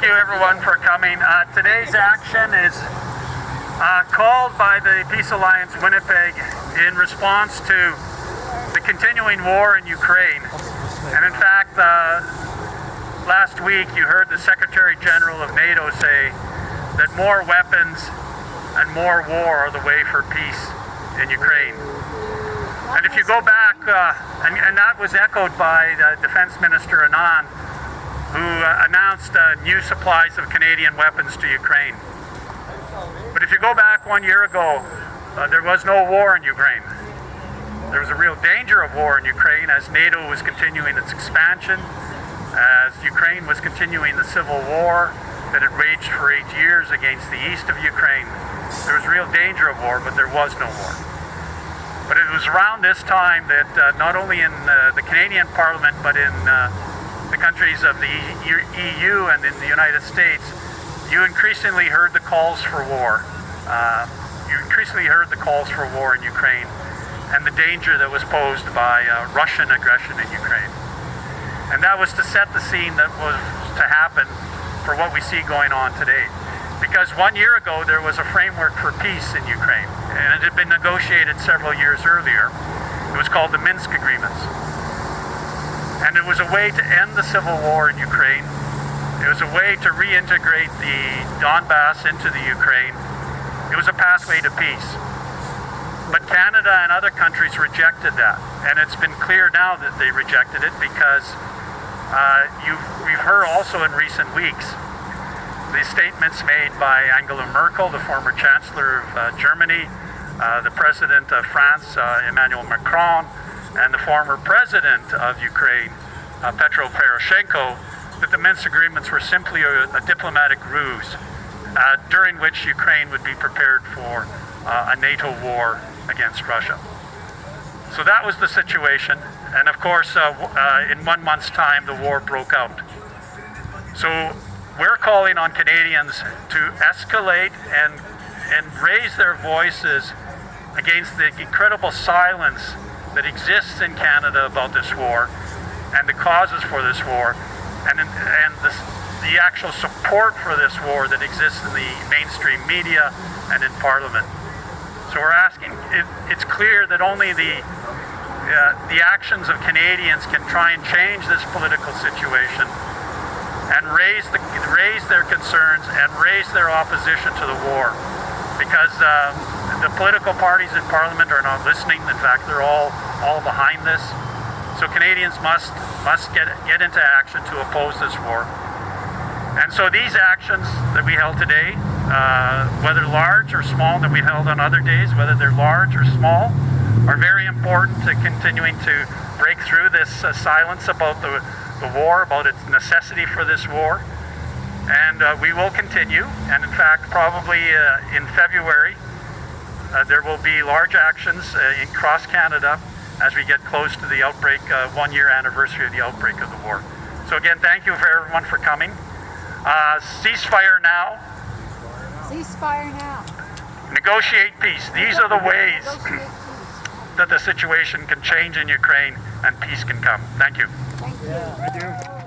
you everyone for coming. Today's action is called by the Peace Alliance Winnipeg in response to the continuing war in Ukraine. And in fact, last week you heard the Secretary General of NATO say that more weapons and more war are the way for peace in Ukraine. And if you go back, and that was echoed by Defence Minister Anand, who announced new supplies of Canadian weapons to Ukraine. But if you go back 1 year ago, there was no war in Ukraine. There was a real danger of war in Ukraine as NATO was continuing its expansion, as Ukraine was continuing the civil war that had raged for 8 years against the east of Ukraine. There was real danger of war, but there was no war. But it was around this time that not only in the Canadian Parliament, but in the countries of the EU and in the United States, you increasingly heard the calls for war. You increasingly heard the calls for war in Ukraine and the danger that was posed by Russian aggression in Ukraine. And that was to set the scene that was to happen for what we see going on today. Because 1 year ago there was a framework for peace in Ukraine, and it had been negotiated several years earlier. It was called the Minsk Agreements. And it was a way to end the civil war in Ukraine. It was a way to reintegrate the Donbass into the Ukraine. It was a pathway to peace. But Canada and other countries rejected that. And it's been clear now that they rejected it because we've heard also in recent weeks the statements made by Angela Merkel, the former Chancellor of Germany, the President of France, Emmanuel Macron, and the former President of Ukraine, Petro Poroshenko, that the Minsk agreements were simply a diplomatic ruse during which Ukraine would be prepared for a NATO war against Russia. So that was the situation, and of course in 1 month's time the war broke out. So we're calling on Canadians to escalate and raise their voices against the incredible silence that exists in Canada about this war and the causes for this war and the actual support for this war that exists in the mainstream media and in Parliament. So we're asking, it's clear that only the actions of Canadians can try and change this political situation and raise their concerns and raise their opposition to the war, because the political parties in Parliament are not listening. In fact, they're all behind this. So Canadians must get into action to oppose this war. And so these actions that we held today, whether large or small, that we held on other days, whether they're large or small, are very important to continuing to break through this silence about the war, about its necessity for this war. And we will continue. And in fact, probably in February, there will be large actions across Canada as we get close to the outbreak, 1 year anniversary of the outbreak of the war. So again, thank you for everyone for coming. Ceasefire now. Ceasefire now. Negotiate peace. These are the ways that the situation can change in Ukraine and peace can come. Thank you. Thank you. Thank you.